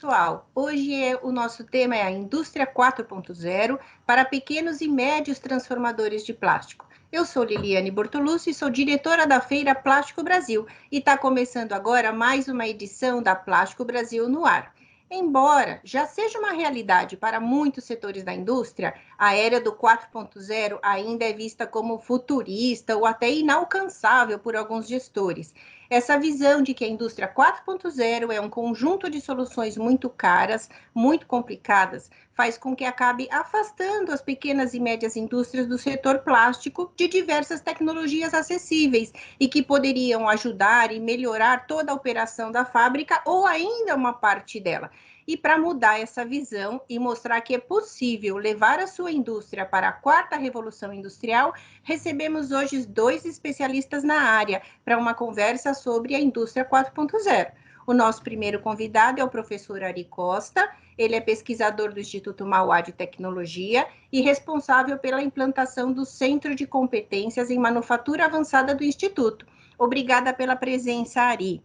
pessoal. Hoje o nosso tema é a Indústria 4.0 para pequenos e médios transformadores de plástico. Eu sou Liliane Bortolucci e sou diretora da Feira Plástico Brasil e está começando agora mais uma edição da Plástico Brasil no ar. Embora já seja uma realidade para muitos setores da indústria, a era do 4.0 ainda é vista como futurista ou até inalcançável por alguns gestores. Essa visão de que a indústria 4.0 é um conjunto de soluções muito caras, muito complicadas, faz com que acabe afastando as pequenas e médias indústrias do setor plástico de diversas tecnologias acessíveis e que poderiam ajudar e melhorar toda a operação da fábrica ou ainda uma parte dela. E para mudar essa visão e mostrar que é possível levar a sua indústria para a quarta revolução industrial, recebemos hoje 2 especialistas na área para uma conversa sobre a indústria 4.0. O nosso primeiro convidado é o professor Ari Costa. Ele é pesquisador do Instituto Mauá de Tecnologia e responsável pela implantação do Centro de Competências em Manufatura Avançada do Instituto. Obrigada pela presença, Ari.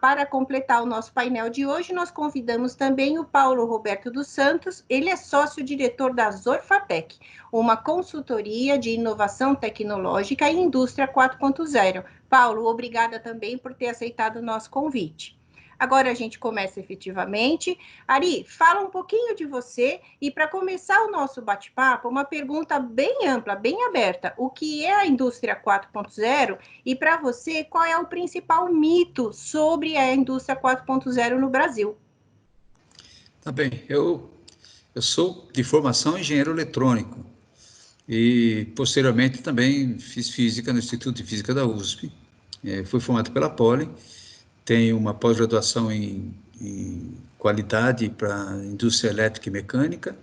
Para completar o nosso painel de hoje, nós convidamos também o Paulo Roberto dos Santos. Ele é sócio-diretor da Zorfatec, uma consultoria de inovação tecnológica e indústria 4.0. Paulo, obrigada também por ter aceitado o nosso convite. Agora a gente começa efetivamente. Ari, fala um pouquinho de você e para começar o nosso bate-papo, uma pergunta bem ampla, bem aberta. O que é a indústria 4.0 e para você, qual é o principal mito sobre a indústria 4.0 no Brasil? Tá bem, eu sou de formação engenheiro eletrônico e posteriormente também fiz física no Instituto de Física da USP. Fui formado pela Poli. Tenho uma pós-graduação em qualidade para indústria elétrica e mecânica.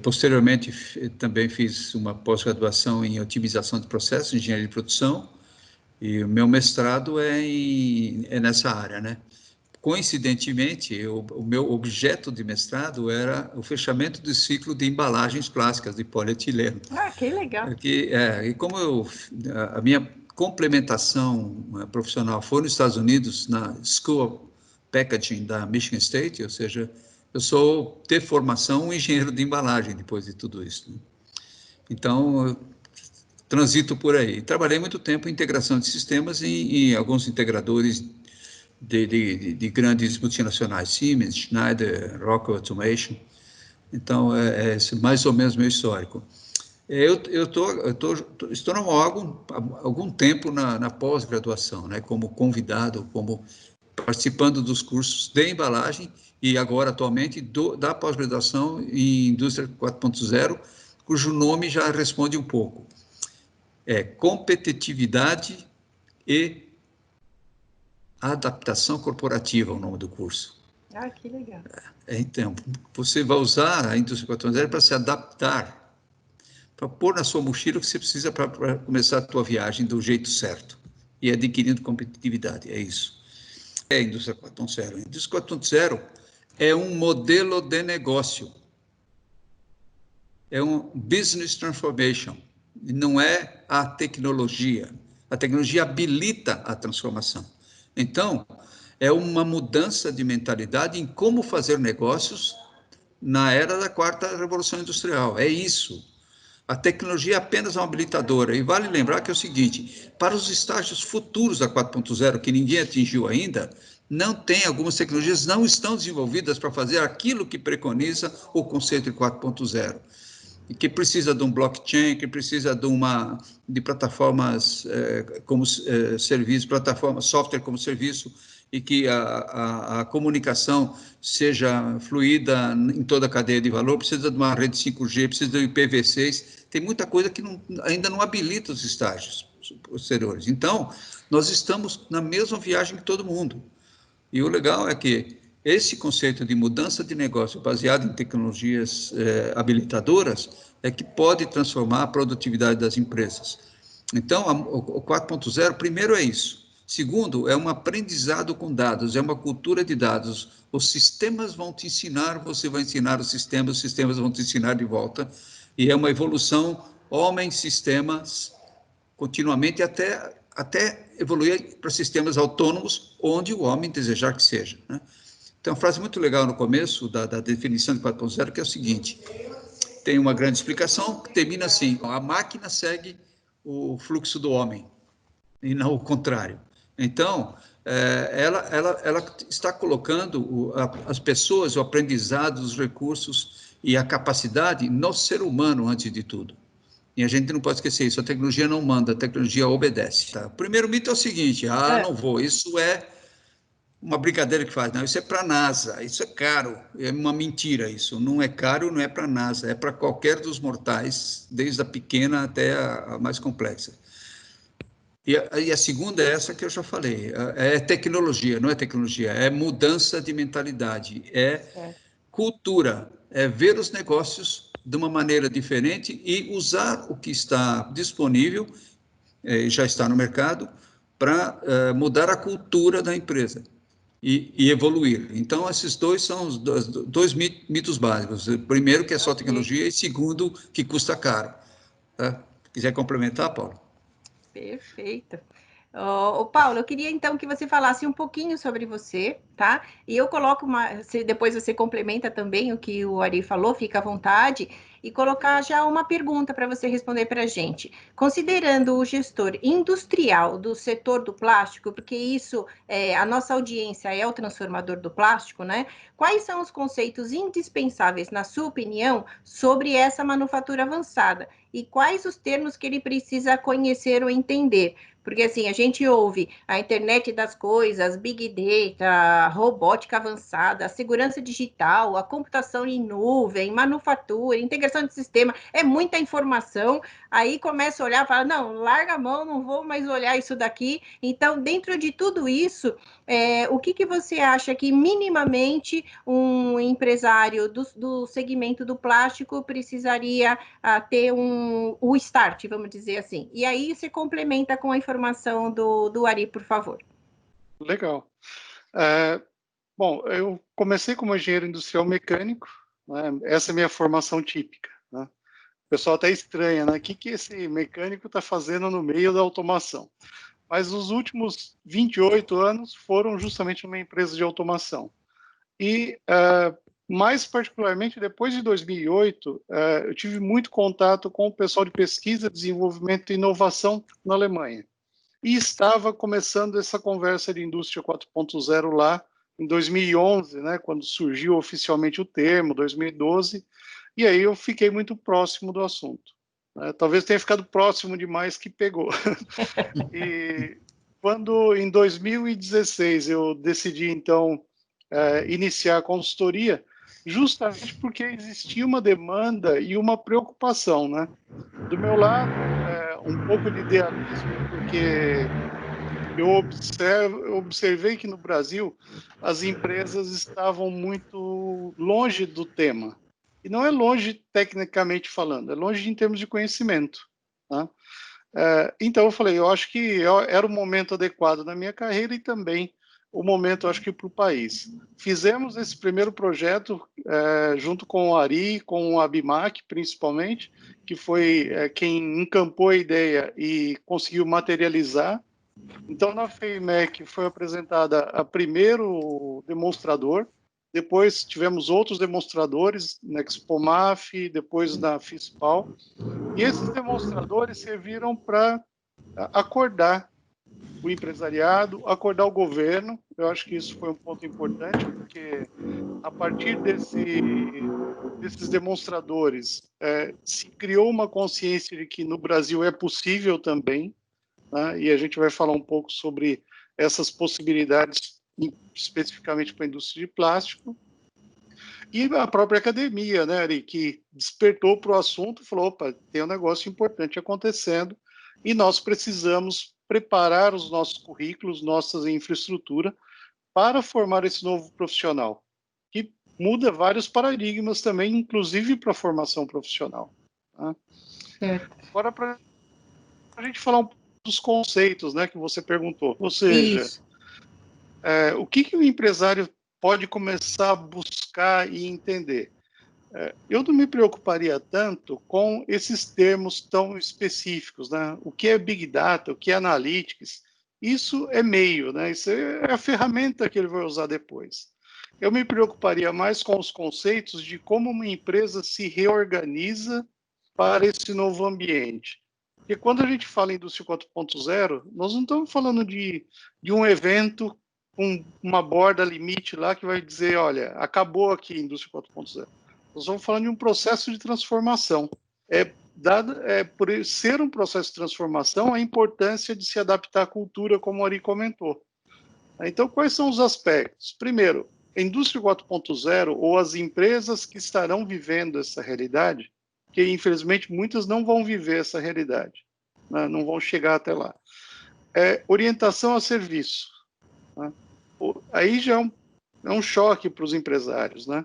Posteriormente, também fiz uma pós-graduação em otimização de processos, engenharia de produção, e o meu mestrado é nessa área, né? Coincidentemente, o meu objeto de mestrado era o fechamento do ciclo de embalagens plásticas de polietileno. Que legal! E como a minha complementação profissional foi nos Estados Unidos, na School of Packaging da Michigan State, ou seja, eu sou, de formação, um engenheiro de embalagem depois de tudo isso, né? Então, eu transito por aí. Trabalhei muito tempo em integração de sistemas em alguns integradores de grandes multinacionais, Siemens, Schneider, Rockwell Automation. Então, esse mais ou menos meu histórico. Estou no órgão há algum tempo na pós-graduação, né, como convidado, como participando dos cursos de embalagem e agora, atualmente, da pós-graduação em Indústria 4.0, cujo nome já responde um pouco. Competitividade e adaptação corporativa, é o nome do curso. Que legal. Então, você vai usar a Indústria 4.0 para se adaptar, para pôr na sua mochila o que você precisa para começar a tua viagem do jeito certo e adquirindo competitividade, é isso. É a Indústria 4.0. A Indústria 4.0 é um modelo de negócio, é um business transformation, não é a tecnologia. A tecnologia habilita a transformação. Então, é uma mudança de mentalidade em como fazer negócios na era da quarta revolução industrial. É isso. A tecnologia é apenas uma habilitadora. E vale lembrar que é o seguinte, para os estágios futuros da 4.0, que ninguém atingiu ainda, algumas tecnologias não estão desenvolvidas para fazer aquilo que preconiza o conceito de 4.0. E que precisa de um blockchain, que precisa de plataformas como serviço, plataforma, software como serviço, e que a comunicação seja fluida em toda a cadeia de valor, precisa de uma rede 5G, precisa do IPv6, tem muita coisa que ainda não habilita os estágios posteriores. Então, nós estamos na mesma viagem que todo mundo. E o legal é que esse conceito de mudança de negócio baseado em tecnologias habilitadoras é que pode transformar a produtividade das empresas. Então, o 4.0, primeiro é isso. Segundo, é um aprendizado com dados, é uma cultura de dados. Os sistemas vão te ensinar, você vai ensinar os sistemas vão te ensinar de volta. E é uma evolução homem-sistemas continuamente até evoluir para sistemas autônomos, onde o homem desejar que seja, né? Tem uma frase muito legal no começo da definição de 4.0, que é o seguinte: tem uma grande explicação que termina assim: a máquina segue o fluxo do homem, e não o contrário. Então, ela está colocando as pessoas, o aprendizado, os recursos e a capacidade no ser humano, antes de tudo. E a gente não pode esquecer isso: a tecnologia não manda, a tecnologia obedece. Tá? O primeiro mito é o seguinte: não vou, isso é uma brincadeira que faz. Não, isso é para a NASA, isso é caro. É uma mentira isso. Não é caro, não é para a NASA, é para qualquer dos mortais, desde a pequena até a mais complexa. E a segunda é essa que eu já falei: é tecnologia, não é tecnologia, é mudança de mentalidade, é cultura, é ver os negócios de uma maneira diferente e usar o que está disponível, já está no mercado, para mudar a cultura da empresa e evoluir. Então, esses dois são os dois mitos básicos. Primeiro, que é só tecnologia, e segundo, que custa caro. Tá? Quiser complementar, Paulo? Perfeito. Paulo, eu queria então que você falasse um pouquinho sobre você, tá? E eu coloco depois você complementa também o que o Ari falou, fica à vontade, e colocar já uma pergunta para você responder para a gente. Considerando o gestor industrial do setor do plástico, porque isso, a nossa audiência é o transformador do plástico, né? Quais são os conceitos indispensáveis, na sua opinião, sobre essa manufatura avançada? E quais os termos que ele precisa conhecer ou entender? Porque assim, a gente ouve a internet das coisas, Big Data, robótica avançada, a segurança digital, a computação em nuvem, manufatura, integração de sistema, é muita informação. Aí começa a olhar e fala, não, larga a mão, não vou mais olhar isso daqui. Então, dentro de tudo isso, o que você acha que minimamente um empresário do segmento do plástico precisaria ter o start, vamos dizer assim? E aí você complementa com a informação do Ari, por favor. Legal. Bom, eu comecei como engenheiro industrial mecânico, né? Essa é a minha formação típica, né? O pessoal até estranha, né? O que esse mecânico está fazendo no meio da automação? Mas os últimos 28 anos foram justamente numa empresa de automação. E, mais particularmente, depois de 2008, eu tive muito contato com o pessoal de pesquisa, desenvolvimento e inovação na Alemanha. E estava começando essa conversa de indústria 4.0 lá em 2011, né, quando surgiu oficialmente o termo, 2012, e aí eu fiquei muito próximo do assunto. Talvez tenha ficado próximo demais que pegou. E quando, em 2016, eu decidi, então, iniciar a consultoria, justamente porque existia uma demanda e uma preocupação, né? Do meu lado, um pouco de idealismo, porque eu observei que no Brasil as empresas estavam muito longe do tema. E não é longe tecnicamente falando, é longe em termos de conhecimento. Tá? Então eu falei, eu acho que era o momento adequado na minha carreira e também o momento, acho que, para o país. Fizemos esse primeiro projeto junto com o Ari, com o Abimac, principalmente, que foi quem encampou a ideia e conseguiu materializar. Então, na FEIMEC foi apresentada a primeiro demonstrador, depois tivemos outros demonstradores, na Expomaf, depois na FISPAL, e esses demonstradores serviram para acordar o empresariado, acordar o governo. Eu acho que isso foi um ponto importante, porque a partir desses demonstradores se criou uma consciência de que no Brasil é possível também, né? E a gente vai falar um pouco sobre essas possibilidades especificamente para a indústria de plástico. E a própria academia, né, Ari, que despertou para o assunto e falou, opa, tem um negócio importante acontecendo e nós precisamos preparar os nossos currículos, nossa infraestrutura para formar esse novo profissional, que muda vários paradigmas também, inclusive para a formação profissional. Tá? Agora, para a gente falar um pouco dos conceitos, né, que você perguntou, ou seja, o que o empresário pode começar a buscar e entender? Eu não me preocuparia tanto com esses termos tão específicos, né? O que é Big Data, o que é Analytics, isso é meio, né? Isso é a ferramenta que ele vai usar depois. eu me preocuparia mais com os conceitos de como uma empresa se reorganiza para esse novo ambiente. Porque quando a gente fala em indústria 4.0, nós não estamos falando de um evento com uma borda limite lá que vai dizer, olha, acabou aqui a indústria 4.0. Nós estamos falando de um processo de transformação. Por ser um processo de transformação, a importância de se adaptar à cultura, como o Ari comentou. Então, quais são os aspectos? Primeiro, a indústria 4.0 ou as empresas que estarão vivendo essa realidade, que infelizmente muitas não vão viver essa realidade, né? Não vão chegar até lá. Orientação a serviço, né? Aí já é um choque para os empresários, né?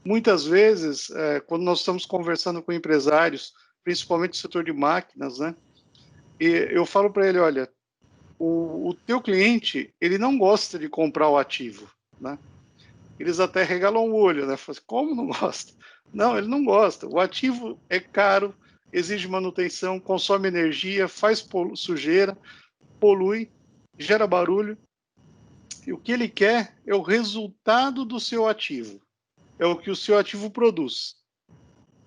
Muitas vezes, quando nós estamos conversando com empresários, principalmente do setor de máquinas, né? E eu falo para ele, olha, o teu cliente, ele não gosta de comprar o ativo, né? Eles até regalam o olho, né? Falam assim, como não gosta? Não, ele não gosta. O ativo é caro, exige manutenção, consome energia, faz sujeira, polui, gera barulho. E o que ele quer é o resultado do seu ativo. É o que o seu ativo produz.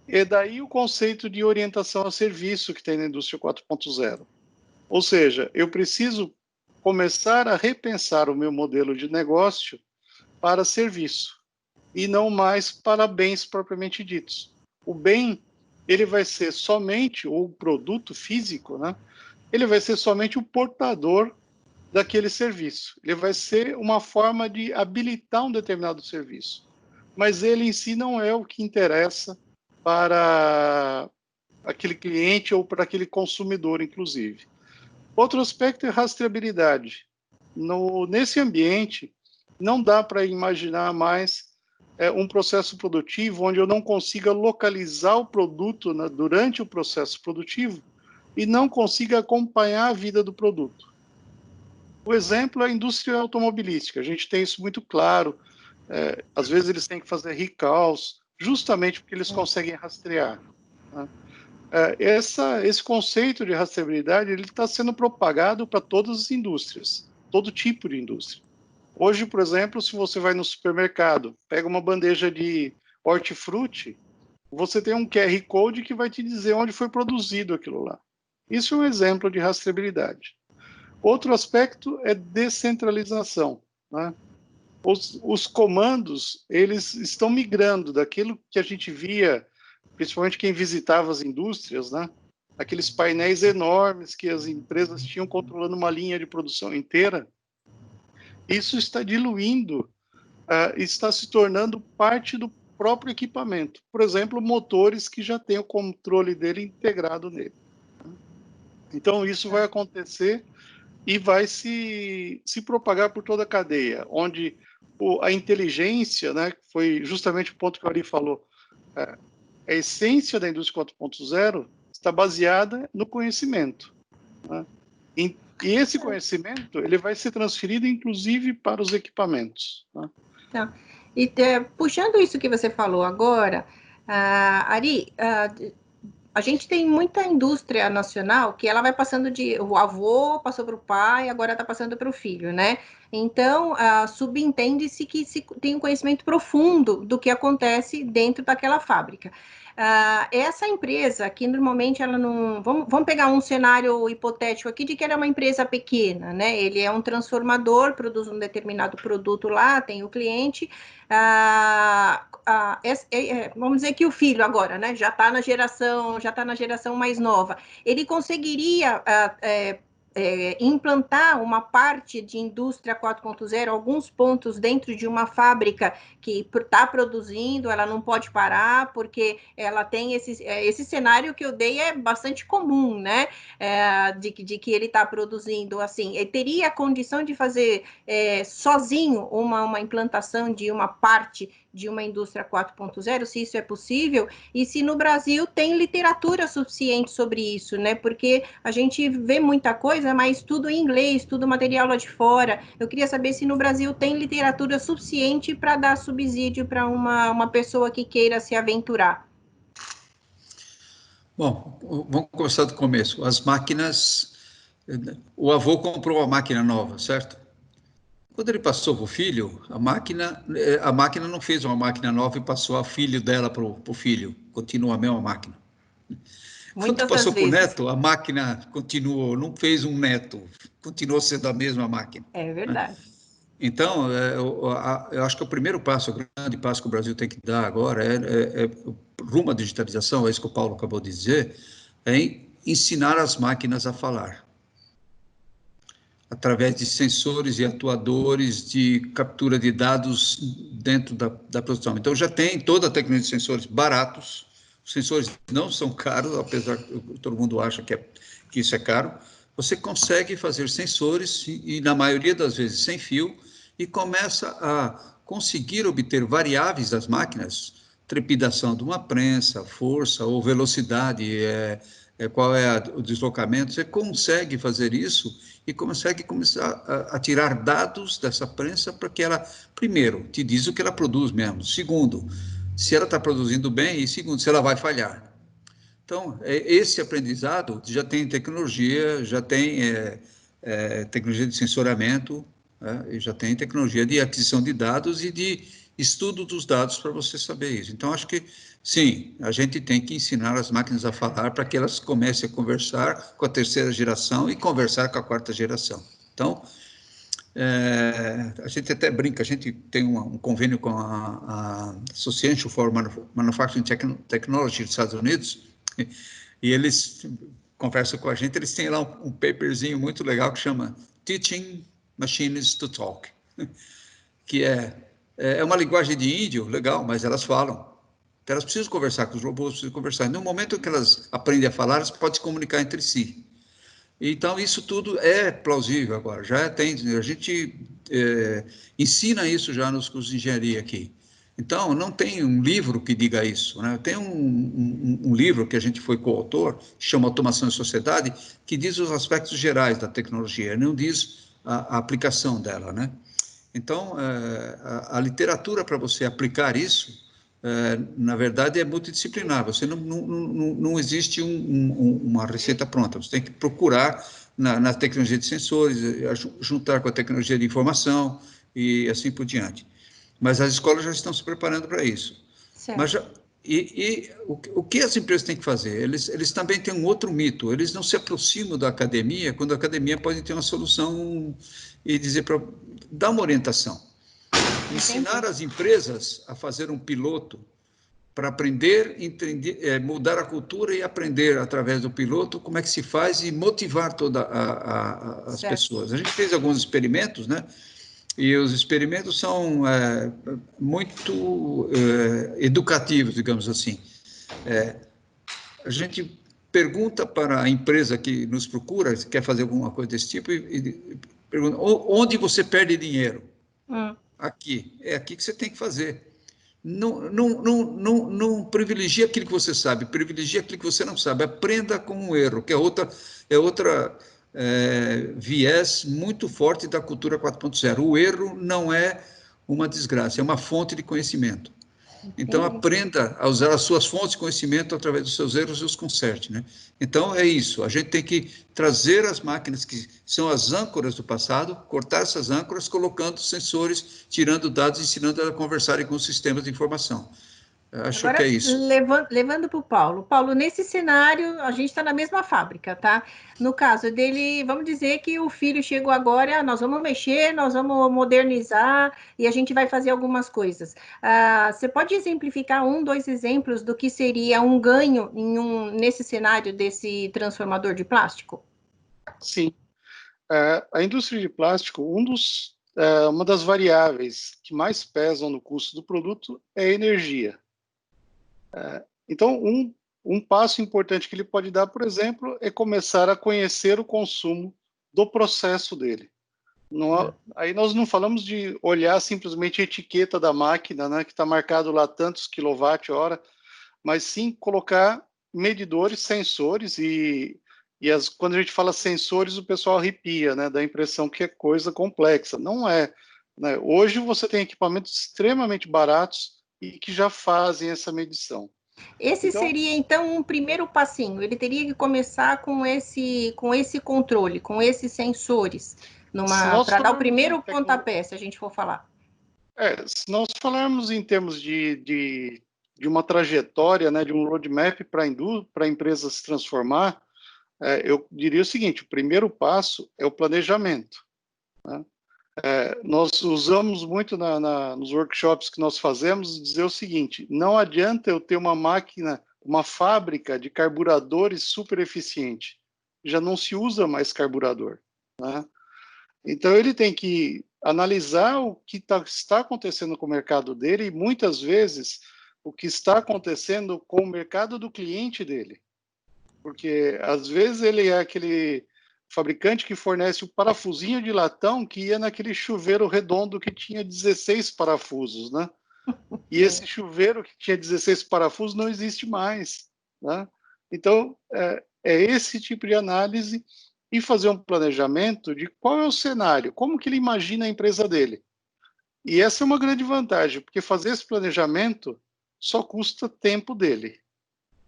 É daí o conceito de orientação a serviço que tem na indústria 4.0. Ou seja, eu preciso começar a repensar o meu modelo de negócio para serviço e não mais para bens propriamente ditos. O bem, ele vai ser somente, ou o produto físico, né? Ele vai ser somente o portador daquele serviço. Ele vai ser uma forma de habilitar um determinado serviço. Mas ele em si não é o que interessa para aquele cliente ou para aquele consumidor, inclusive. Outro aspecto é rastreabilidade. Nesse ambiente, não dá para imaginar mais um processo produtivo onde eu não consiga localizar o produto durante o processo produtivo e não consiga acompanhar a vida do produto. O exemplo é a indústria automobilística. A gente tem isso muito claro. Às vezes eles têm que fazer recalls, justamente porque eles conseguem rastrear, né? Esse conceito de rastreabilidade ele está sendo propagado para todas as indústrias, todo tipo de indústria. Hoje, por exemplo, se você vai no supermercado, pega uma bandeja de hortifruti, você tem um QR Code que vai te dizer onde foi produzido aquilo lá. Isso é um exemplo de rastreabilidade. Outro aspecto é descentralização, né? Os comandos, eles estão migrando daquilo que a gente via, principalmente quem visitava as indústrias, né? Aqueles painéis enormes que as empresas tinham controlando uma linha de produção inteira. Isso está diluindo, está se tornando parte do próprio equipamento. Por exemplo, motores que já têm o controle dele integrado nele. Então, isso vai acontecer e vai se propagar por toda a cadeia, onde a inteligência, né, foi justamente o ponto que o Ari falou, a essência da indústria 4.0 está baseada no conhecimento, né? E esse conhecimento ele vai ser transferido, inclusive, para os equipamentos, né? Tá. E puxando isso que você falou agora, Ari, a gente tem muita indústria nacional que ela vai passando o avô passou para o pai, agora está passando para o filho, né? Então, subentende-se que se tem um conhecimento profundo do que acontece dentro daquela fábrica. Essa empresa, que normalmente ela não... Vamos pegar um cenário hipotético aqui de que ela é uma empresa pequena, né? Ele é um transformador, produz um determinado produto lá, tem o cliente. Vamos dizer que o filho agora, né? Já está na geração mais nova. Ele conseguiria implantar uma parte de indústria 4.0, alguns pontos dentro de uma fábrica que está produzindo, ela não pode parar, porque ela tem esse cenário que eu dei é bastante comum, né? De que ele está produzindo, assim, ele teria a condição de fazer sozinho uma implantação de uma parte de uma indústria 4.0, se isso é possível, e se no Brasil tem literatura suficiente sobre isso, né? Porque a gente vê muita coisa, mas tudo em inglês, tudo material lá de fora. Eu queria saber se no Brasil tem literatura suficiente para dar subsídio para uma pessoa que queira se aventurar. Bom, vamos começar do começo. As máquinas... O avô comprou uma máquina nova, certo? Quando ele passou para o filho, a máquina não fez uma máquina nova e passou a filho dela para o filho, continua a mesma máquina. Quando Muitas das passou para o vezes. neto, a máquina continuou, não fez um neto, continuou sendo a mesma máquina. É Né? verdade. Então, eu acho que o primeiro passo, o grande passo que o Brasil tem que dar agora é rumo à digitalização, é isso que o Paulo acabou de dizer, é ensinar as máquinas a falar, através de sensores e atuadores de captura de dados dentro da produção. Então, já tem toda a tecnologia de sensores baratos, os sensores não são caros, apesar que todo mundo acha que isso é caro. Você consegue fazer sensores, e na maioria das vezes sem fio, e começa a conseguir obter variáveis das máquinas, trepidação de uma prensa, força ou velocidade, qual é o deslocamento, você consegue fazer isso e consegue começar a tirar dados dessa prensa para que ela, primeiro, te diz o que ela produz mesmo, segundo, se ela está produzindo bem, e segundo, se ela vai falhar. Então, esse aprendizado já tem tecnologia, já tem tecnologia de sensoramento, e já tem tecnologia de aquisição de dados e de estudo dos dados para você saber isso. Então, acho que, sim, a gente tem que ensinar as máquinas a falar para que elas comecem a conversar com a terceira geração e conversar com a quarta geração. Então, a gente até brinca, a gente tem um convênio com a Association for Manufacturing Technology dos Estados Unidos, e eles conversam com a gente, eles têm lá um paperzinho muito legal que chama Teaching Machines to Talk, que é uma linguagem de índio, legal, mas elas falam. Então, elas precisam conversar com os robôs, precisam conversar. E no momento que elas aprendem a falar, elas podem se comunicar entre si. Então, isso tudo é plausível agora, já tem, a gente ensina isso já nos cursos de engenharia aqui. Então, não tem um livro que diga isso, né? Tem um livro que a gente foi coautor, chama Automação e Sociedade, que diz os aspectos gerais da tecnologia, não diz a aplicação dela, né? Então, a literatura para você aplicar isso, na verdade, é multidisciplinar. Você não existe uma receita pronta. Você tem que procurar na tecnologia de sensores, juntar com a tecnologia de informação e assim por diante. Mas as escolas já estão se preparando para isso. Mas Certo. o que as empresas têm que fazer? Eles também têm um outro mito. Eles não se aproximam da academia quando a academia pode ter uma solução e dizer para dar uma orientação. Ensinar Entendi. as empresas a fazer um piloto para aprender, entender, mudar a cultura e aprender através do piloto como é que se faz e motivar todas as Certo. pessoas. A gente fez alguns experimentos, né? E os experimentos são muito educativos, digamos assim. A gente pergunta para a empresa que nos procura, se quer fazer alguma coisa desse tipo, e pergunta, onde você perde dinheiro? Aqui. É aqui que você tem que fazer. Não privilegie aquilo que você sabe, privilegie aquilo que você não sabe. Aprenda com um erro, que é outra viés muito forte da cultura 4.0. O erro não é uma desgraça, é uma fonte de conhecimento. Então, Entendi. aprenda a usar as suas fontes de conhecimento através dos seus erros e os conserte, né? Então, é isso. A gente tem que trazer as máquinas que são as âncoras do passado, cortar essas âncoras, colocando sensores, tirando dados, ensinando a conversarem com os sistemas de informação. Eu acho que é Agora, isso. levando para o Paulo. Paulo, nesse cenário, a gente está na mesma fábrica, tá? No caso dele, vamos dizer que o filho chegou agora, nós vamos mexer, nós vamos modernizar e a gente vai fazer algumas coisas. Você pode exemplificar dois exemplos do que seria um ganho nesse cenário desse transformador de plástico? Sim. A indústria de plástico, uma das variáveis que mais pesam no custo do produto é a energia. Então, um passo importante que ele pode dar, por exemplo, é começar a conhecer o consumo do processo dele. Aí nós não falamos de olhar simplesmente a etiqueta da máquina, né, que está marcado lá tantos quilowatt-hora, mas sim colocar medidores, sensores quando a gente fala sensores, o pessoal arrepia, né, dá a impressão que é coisa complexa. Não é, né? Hoje você tem equipamentos extremamente baratos e que já fazem essa medição. Esse Então, seria, então, um primeiro passinho. Ele teria que começar com esse controle, com esses sensores, para dar o primeiro pontapé, se a gente for falar. Se nós falarmos em termos de uma trajetória, né, de um roadmap para a empresa se transformar, eu diria o seguinte: o primeiro passo é o planejamento, né? Nós usamos muito nos workshops que nós fazemos dizer o seguinte: não adianta eu ter uma máquina, uma fábrica de carburadores super eficiente, já não se usa mais carburador, né? Então ele tem que analisar o que está acontecendo com o mercado dele e muitas vezes o que está acontecendo com o mercado do cliente dele, porque às vezes ele é aquele fabricante que fornece o parafusinho de latão que ia naquele chuveiro redondo que tinha 16 parafusos, né? E esse chuveiro que tinha 16 parafusos não existe mais, né? Então, é esse tipo de análise e fazer um planejamento de qual é o cenário, como que ele imagina a empresa dele. E essa é uma grande vantagem, porque fazer esse planejamento só custa tempo dele,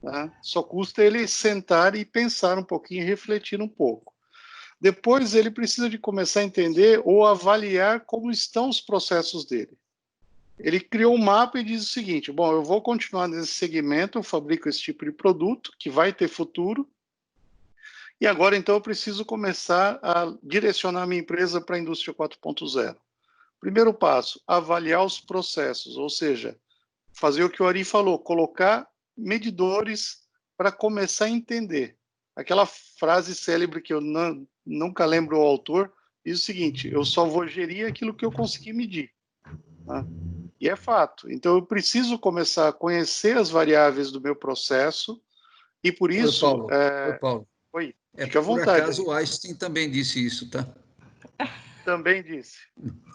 né? Só custa ele sentar e pensar um pouquinho, refletir um pouco. Depois ele precisa de começar a entender ou avaliar como estão os processos dele. Ele criou um mapa e diz o seguinte: bom, eu vou continuar nesse segmento, eu fabrico esse tipo de produto que vai ter futuro, e agora então eu preciso começar a direcionar minha empresa para a indústria 4.0. Primeiro passo, avaliar os processos, ou seja, fazer o que o Ari falou, colocar medidores para começar a entender. Aquela frase célebre que eu nunca lembro o autor, diz o seguinte: eu só vou gerir aquilo que eu conseguir medir, né? E é fato. Então eu preciso começar a conhecer as variáveis do meu processo e por isso... Oi, Paulo. Oi, fica à Por vontade. acaso o Einstein também disse isso, tá? Também disse.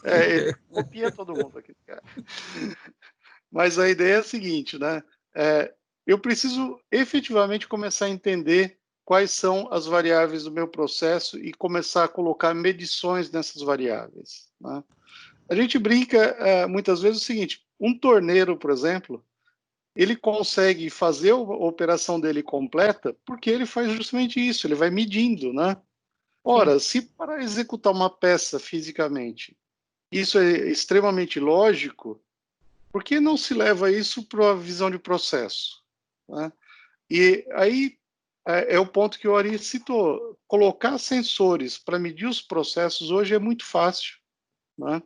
Ele copia todo mundo aqui, cara. Mas a ideia é a seguinte, né? Eu preciso efetivamente começar a entender quais são as variáveis do meu processo e começar a colocar medições nessas variáveis, né? A gente brinca muitas vezes o seguinte: um torneiro, por exemplo, ele consegue fazer a operação dele completa porque ele faz justamente isso, ele vai medindo, né? Ora, se para executar uma peça fisicamente isso é extremamente lógico, por que não se leva isso para a visão de processo, né? E aí é o ponto que o Ari citou: colocar sensores para medir os processos hoje é muito fácil, né?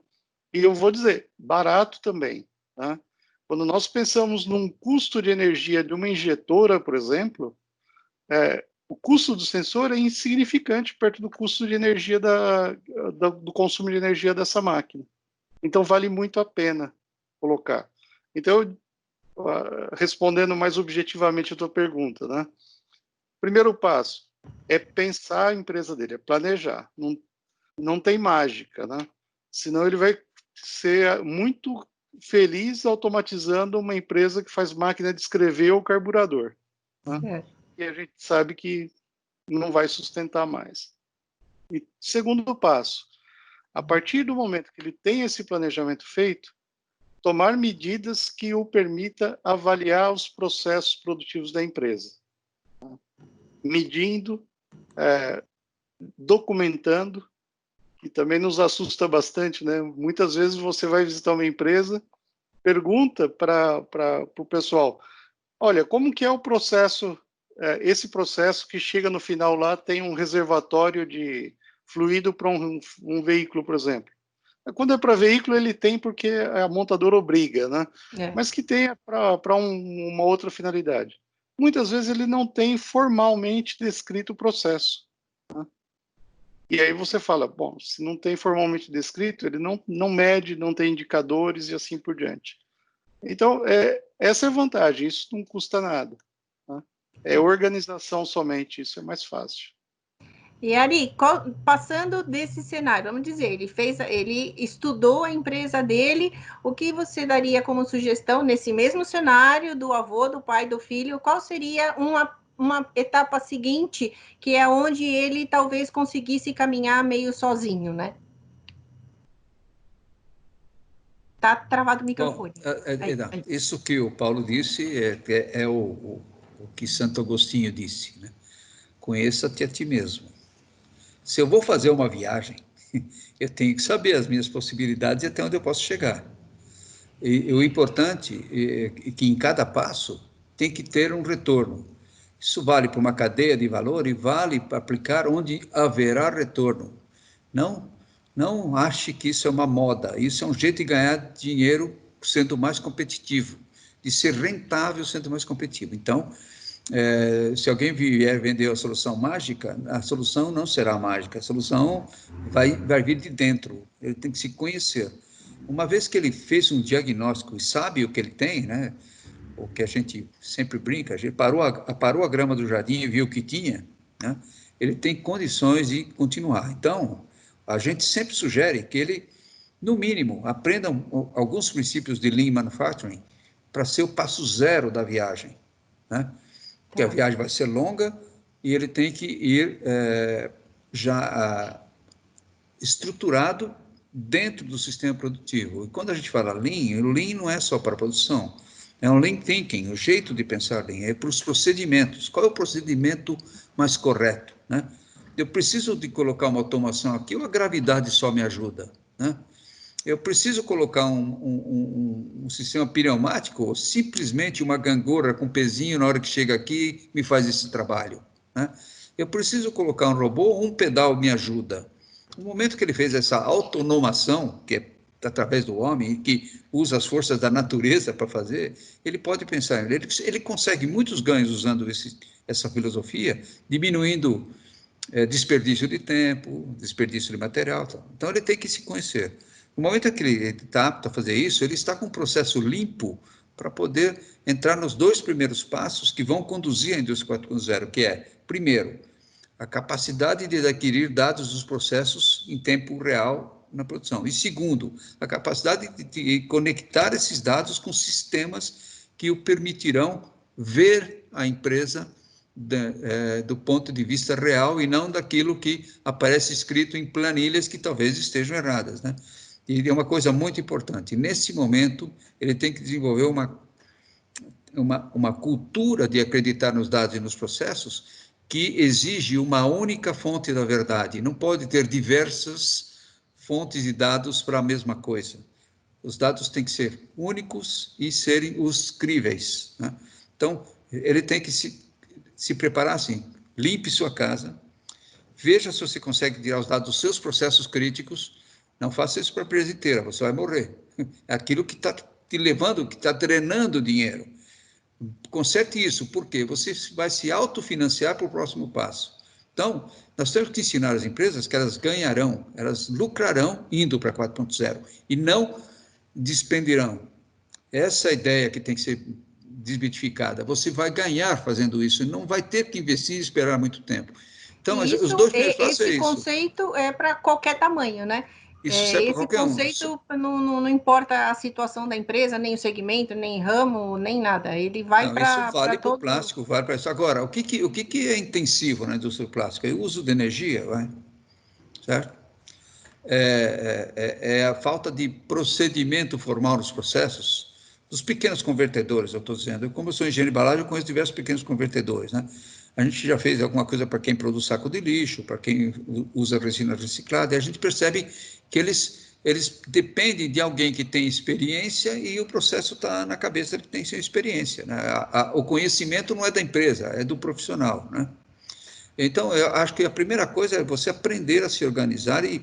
E eu vou dizer, barato também, né? Quando nós pensamos num custo de energia de uma injetora, por exemplo, o custo do sensor é insignificante perto do custo de energia do consumo de energia dessa máquina. Então, vale muito a pena colocar. Então, respondendo mais objetivamente a tua pergunta, né? Primeiro passo é pensar a empresa dele, é planejar. Não tem mágica, né? Senão ele vai ser muito feliz automatizando uma empresa que faz máquina de escrever ou carburador, né? E a gente sabe que não vai sustentar mais. E segundo passo, a partir do momento que ele tem esse planejamento feito, tomar medidas que o permita avaliar os processos produtivos da empresa, medindo, documentando, que também nos assusta bastante, né? Muitas vezes você vai visitar uma empresa, pergunta para o pessoal: olha, como que é o processo, esse processo que chega no final lá, tem um reservatório de fluido para um veículo, por exemplo. Quando é para veículo, ele tem porque a montadora obriga, né? Mas que tenha para uma outra finalidade. Muitas vezes ele não tem formalmente descrito o processo, né? E aí você fala, bom, se não tem formalmente descrito, ele não mede, não tem indicadores e assim por diante. Então, essa é a vantagem, isso não custa nada, né? É organização somente, isso é mais fácil. E Ari, passando desse cenário, vamos dizer, ele estudou a empresa dele, o que você daria como sugestão nesse mesmo cenário do avô, do pai, do filho? Qual seria uma etapa seguinte, que é onde ele talvez conseguisse caminhar meio sozinho, né? Tá travado o microfone. Bom, isso que o Paulo disse é o que Santo Agostinho disse, né? Conheça-te a ti mesmo. Se eu vou fazer uma viagem, Eu tenho que saber as minhas possibilidades e até onde eu posso chegar. E o importante é que em cada passo tem que ter um retorno. Isso vale para uma cadeia de valor e vale para aplicar onde haverá retorno. Não ache que isso é uma moda. Isso é um jeito de ganhar dinheiro sendo mais competitivo, de ser rentável sendo mais competitivo. Então, se alguém vier vender a solução mágica, a solução não será mágica, a solução vai vir de dentro, ele tem que se conhecer. Uma vez que ele fez um diagnóstico e sabe o que ele tem, né, o que a gente sempre brinca, a gente parou a grama do jardim e viu o que tinha, né, ele tem condições de continuar. Então, a gente sempre sugere que ele, no mínimo, aprenda alguns princípios de Lean Manufacturing para ser o passo zero da viagem, né? Porque a viagem vai ser longa e ele tem que ir já estruturado dentro do sistema produtivo. E quando a gente fala Lean, o Lean não é só para a produção, é um Lean Thinking, o jeito de pensar Lean, é para os procedimentos. Qual é o procedimento mais correto, né? Eu preciso de colocar uma automação aqui ou a gravidade só me ajuda, né? Eu preciso colocar um sistema pneumático ou simplesmente uma gangorra com pezinho na hora que chega aqui me faz esse trabalho, né? Eu preciso colocar um robô ou um pedal me ajuda. No momento que ele fez essa autonomação, que é através do homem, e que usa as forças da natureza para fazer, ele pode pensar, ele consegue muitos ganhos usando essa filosofia, diminuindo desperdício de tempo, desperdício de material. Tal. Então, ele tem que se conhecer. No momento que ele está apto a fazer isso, ele está com um processo limpo para poder entrar nos dois primeiros passos que vão conduzir a indústria 4.0, que é, primeiro, a capacidade de adquirir dados dos processos em tempo real na produção. E segundo, a capacidade de conectar esses dados com sistemas que o permitirão ver a empresa do ponto de vista real e não daquilo que aparece escrito em planilhas que talvez estejam erradas, né? E é uma coisa muito importante. Nesse momento, ele tem que desenvolver uma cultura de acreditar nos dados e nos processos que exige uma única fonte da verdade. Não pode ter diversas fontes de dados para a mesma coisa. Os dados têm que ser únicos e serem os críveis, né? Então, ele tem que se preparar assim, limpe sua casa, veja se você consegue tirar os dados dos seus processos críticos, não faça isso para a empresa inteira, você vai morrer. É aquilo que está te levando, que está drenando dinheiro. Conserte isso, porque você vai se autofinanciar para o próximo passo. Então, nós temos que ensinar as empresas que elas ganharão, elas lucrarão indo para 4.0 e não despendirão. Essa ideia que tem que ser desmitificada. Você vai ganhar fazendo isso, não vai ter que investir e esperar muito tempo. Então, os dois primeiros passos é isso. Esse conceito é para qualquer tamanho, né? Isso serve para qualquer um. Esse conceito não importa a situação da empresa, nem o segmento, nem ramo, nem nada. Ele vai para isso vale para o todo... plástico, vale para isso. Agora, o que é intensivo na indústria plástica? É o uso de energia, certo? É a falta de procedimento formal nos processos, dos pequenos convertedores, eu estou dizendo. Como eu sou engenheiro de embalagem, eu conheço diversos pequenos convertedores, né? A gente já fez alguma coisa para quem produz saco de lixo, para quem usa resina reciclada, e a gente percebe que eles dependem de alguém que tem experiência e o processo está na cabeça que tem sem experiência, né? O conhecimento não é da empresa, é do profissional, né? Então, eu acho que a primeira coisa é você aprender a se organizar e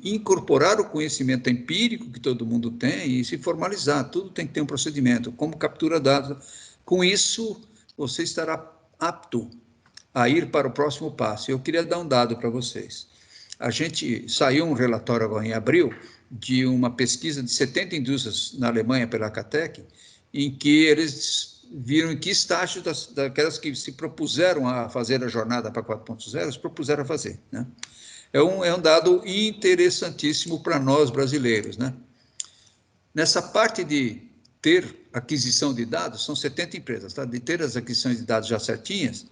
incorporar o conhecimento empírico que todo mundo tem e se formalizar. Tudo tem que ter um procedimento, como captura dados. Com isso, você estará apto a ir para o próximo passo. Eu queria dar um dado para vocês. A gente saiu um relatório agora em abril de uma pesquisa de 70 indústrias na Alemanha pela Catec, em que eles viram em que estágio daquelas que se propuseram a fazer a jornada para 4.0, se propuseram a fazer, né? É um dado interessantíssimo para nós brasileiros, né? Nessa parte de ter aquisição de dados, são 70 empresas, tá? De ter as aquisições de dados já certinhas,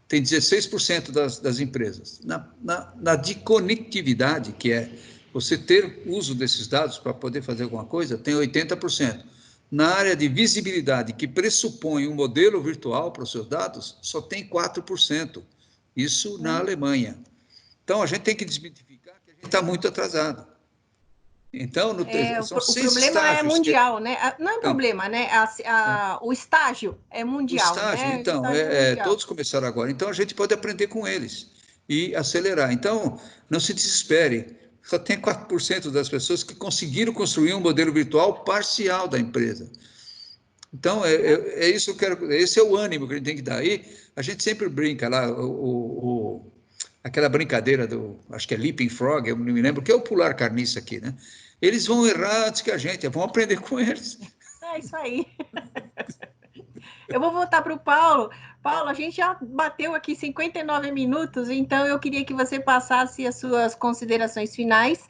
tem 16% das empresas. Na de conectividade, que é você ter uso desses dados para poder fazer alguma coisa, tem 80%. Na área de visibilidade, que pressupõe um modelo virtual para os seus dados, só tem 4%. Isso na Alemanha. Então, a gente tem que desmitificar que a está muito atrasado. Então, são O 6 problema é estágios. mundial, né? Não é Então, problema, né? O estágio é o mundial, estágio, né? O então, estágio é mundial. todos começaram agora. Então, a gente pode aprender com eles e acelerar. Então, não se desespere. Só tem 4% das pessoas que conseguiram construir um modelo virtual parcial da empresa. Então, é isso que eu quero. Esse é o ânimo que a gente tem que dar. Aí, a gente sempre brinca lá, aquela brincadeira acho que é Leaping Frog, eu não me lembro, que é o pular carniça aqui, né? Eles vão errar antes que a gente, vão aprender com eles. É isso aí. Eu vou voltar para o Paulo. Paulo, a gente já bateu aqui 59 minutos, então eu queria que você passasse as suas considerações finais.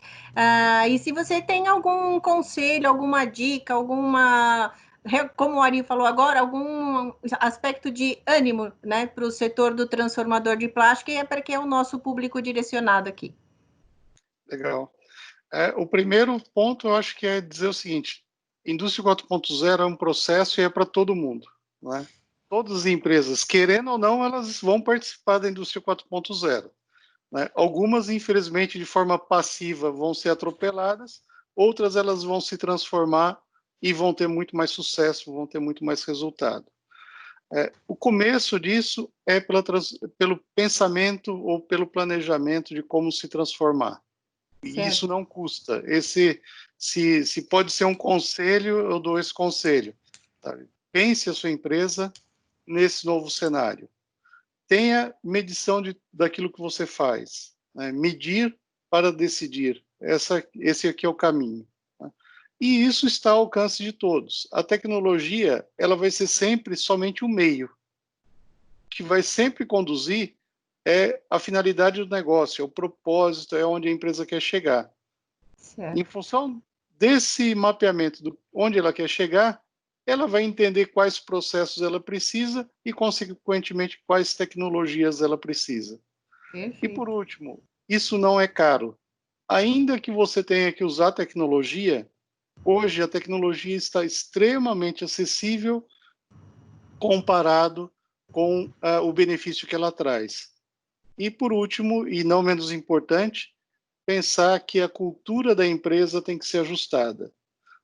E se você tem algum conselho, alguma dica, como o Ari falou agora, algum aspecto de ânimo, né, para o setor do transformador de plástico, e é para que é o nosso público direcionado aqui. Legal. O primeiro ponto, eu acho que é dizer o seguinte: indústria 4.0 é um processo e é para todo mundo, não é? Todas as empresas, querendo ou não, elas vão participar da indústria 4.0. Né? Algumas, infelizmente, de forma passiva, vão ser atropeladas, outras elas vão se transformar e vão ter muito mais sucesso, vão ter muito mais resultado. O começo disso é pelo pensamento ou pelo planejamento de como se transformar. E Certo. isso não custa. Se pode ser um conselho, eu dou esse conselho. Sabe? Pense a sua empresa nesse novo cenário. Tenha medição daquilo que você faz. Né? Medir para decidir. Esse aqui é o caminho. Né? E isso está ao alcance de todos. A tecnologia, ela vai ser sempre somente um meio. O que vai sempre conduzir é a finalidade do negócio, é o propósito, é onde a empresa quer chegar. Certo. Em função desse mapeamento de onde ela quer chegar, ela vai entender quais processos ela precisa e, consequentemente, quais tecnologias ela precisa. Perfeito. E, por último, isso não é caro. Ainda que você tenha que usar tecnologia, hoje a tecnologia está extremamente acessível comparado com o benefício que ela traz. E, por último, e não menos importante, pensar que a cultura da empresa tem que ser ajustada.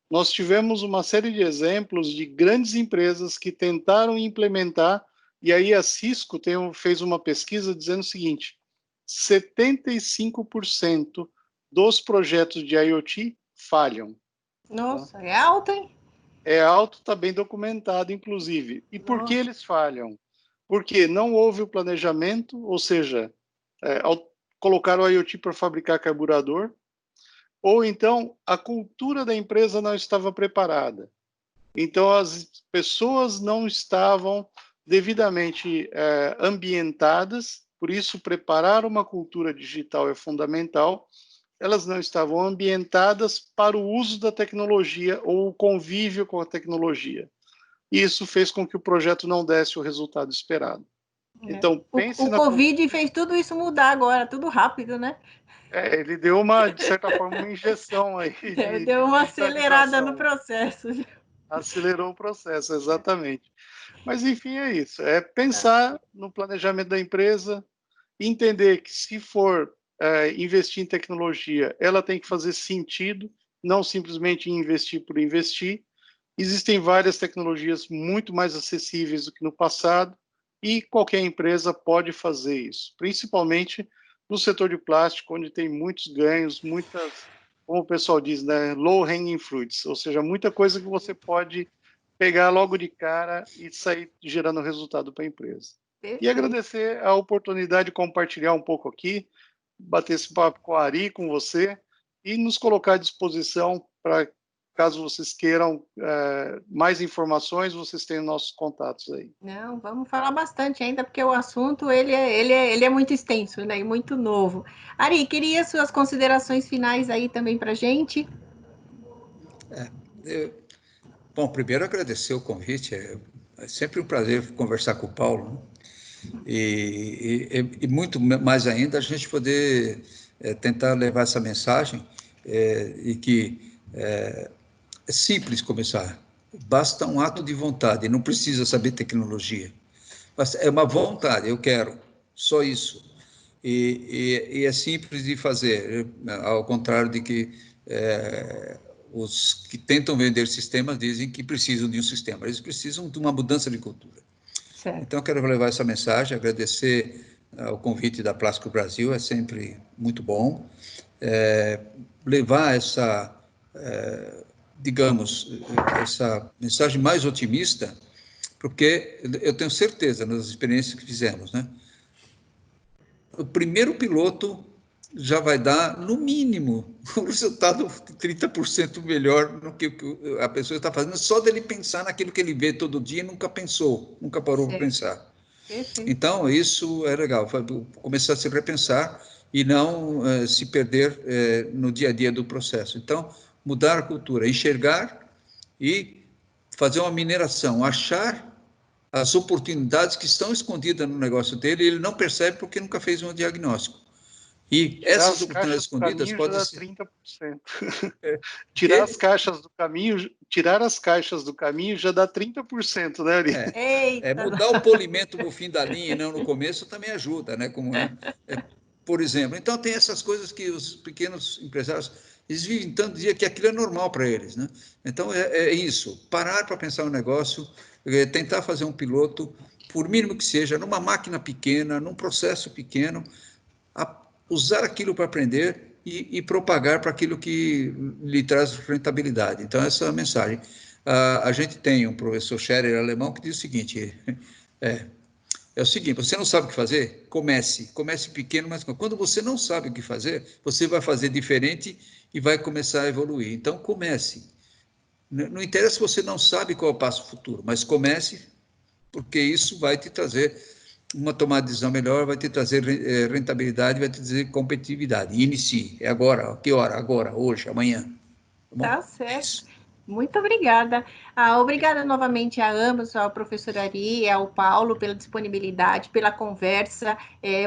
Nós tivemos uma série de exemplos de grandes empresas que tentaram implementar, e aí a Cisco fez uma pesquisa dizendo o seguinte: 75% dos projetos de IoT falham. Nossa, é alto, hein? É alto, está bem documentado, inclusive. E por que eles falham? Porque não houve o planejamento, ou seja, ao colocar o IoT para fabricar carburador, ou então a cultura da empresa não estava preparada. Então as pessoas não estavam devidamente ambientadas, por isso preparar uma cultura digital é fundamental. Elas não estavam ambientadas para o uso da tecnologia ou o convívio com a tecnologia. E isso fez com que o projeto não desse o resultado esperado. Então, pense o Covid fez tudo isso mudar agora, tudo rápido, né? Ele deu de certa forma, uma injeção aí Deu de uma acelerada no digitalização. processo. Acelerou o processo, exatamente. Mas, enfim, é isso. É pensar no planejamento da empresa, entender que, se for investir em tecnologia, ela tem que fazer sentido, não simplesmente investir por investir. Existem várias tecnologias muito mais acessíveis do que no passado e qualquer empresa pode fazer isso, principalmente no setor de plástico, onde tem muitos ganhos, como o pessoal diz, né, low hanging fruits, ou seja, muita coisa que você pode pegar logo de cara e sair gerando resultado para a empresa. E agradecer a oportunidade de compartilhar um pouco aqui, bater esse papo com a Ari, com você, e nos colocar à disposição para, caso vocês queiram mais informações, vocês têm nossos contatos aí. Não, vamos falar bastante ainda, porque o assunto ele é muito extenso, né, e muito novo. Ari, queria suas considerações finais aí também para a gente. Bom, primeiro agradecer o convite, é sempre um prazer conversar com o Paulo, né? E muito mais ainda a gente poder tentar levar essa mensagem e que é simples começar, basta um ato de vontade, não precisa saber tecnologia, é uma vontade, eu quero, só isso. E é simples de fazer, ao contrário de que os que tentam vender sistemas dizem que precisam de um sistema, eles precisam de uma mudança de cultura. Certo. Então, eu quero levar essa mensagem, agradecer o convite da Plástico Brasil, é sempre muito bom. Levar essa, digamos, essa mensagem mais otimista, porque eu tenho certeza, nas experiências que fizemos, né? O primeiro piloto já vai dar, no mínimo, um resultado 30% melhor do que a pessoa está fazendo, só dele pensar naquilo que ele vê todo dia e nunca pensou, nunca parou para pensar. Perfeito. Então, isso é legal, começar a se repensar e não se perder no dia a dia do processo. Então, mudar a cultura, enxergar e fazer uma mineração, achar as oportunidades que estão escondidas no negócio dele, ele não percebe porque nunca fez um diagnóstico. E essas oportunidades escondidas podem ser... 30%. Tirar as caixas do caminho, tirar as caixas do caminho já dá 30%, né, Ari? Mudar o polimento no fim da linha e não no começo também ajuda, né? Por exemplo, então tem essas coisas que os pequenos empresários, eles vivem tanto dia que aquilo é normal para eles, né? Então é isso, parar para pensar um negócio, tentar fazer um piloto, por mínimo que seja, numa máquina pequena, num processo pequeno, usar aquilo para aprender e propagar para aquilo que lhe traz rentabilidade. Então, essa é a mensagem. A gente tem um professor Scherer alemão que diz o seguinte, é o seguinte, você não sabe o que fazer? Comece pequeno, mas quando você não sabe o que fazer, você vai fazer diferente e vai começar a evoluir. Então, comece. Não interessa se você não sabe qual é o passo futuro, mas comece, porque isso vai te trazer uma tomada de decisão melhor, vai te trazer rentabilidade, vai te trazer competitividade. Inicie, é agora, que hora? Agora, hoje, amanhã. Tá bom? Tá certo. Muito obrigada. Obrigada novamente a ambos, ao professor Ari e ao Paulo, pela disponibilidade, pela conversa,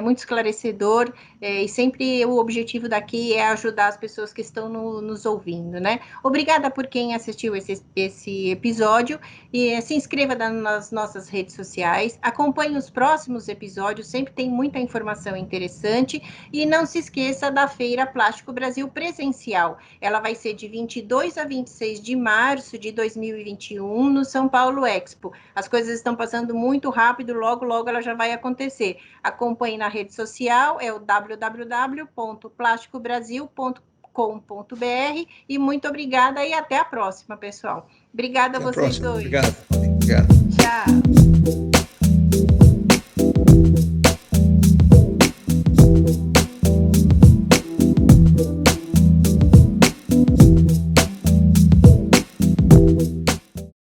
muito esclarecedor, e sempre o objetivo daqui é ajudar as pessoas que estão nos ouvindo, né? Obrigada por quem assistiu esse episódio, e se inscreva nas nossas redes sociais, acompanhe os próximos episódios, sempre tem muita informação interessante, e não se esqueça da Feira Plástico Brasil presencial. Ela vai ser de 22 a 26 de março de 2021 no São Paulo Expo. As coisas estão passando muito rápido, logo, logo ela já vai acontecer. Acompanhe na rede social, é o www.plasticobrasil.com.br, e muito obrigada e até a próxima, pessoal. Obrigada a vocês dois. Obrigado. Tchau.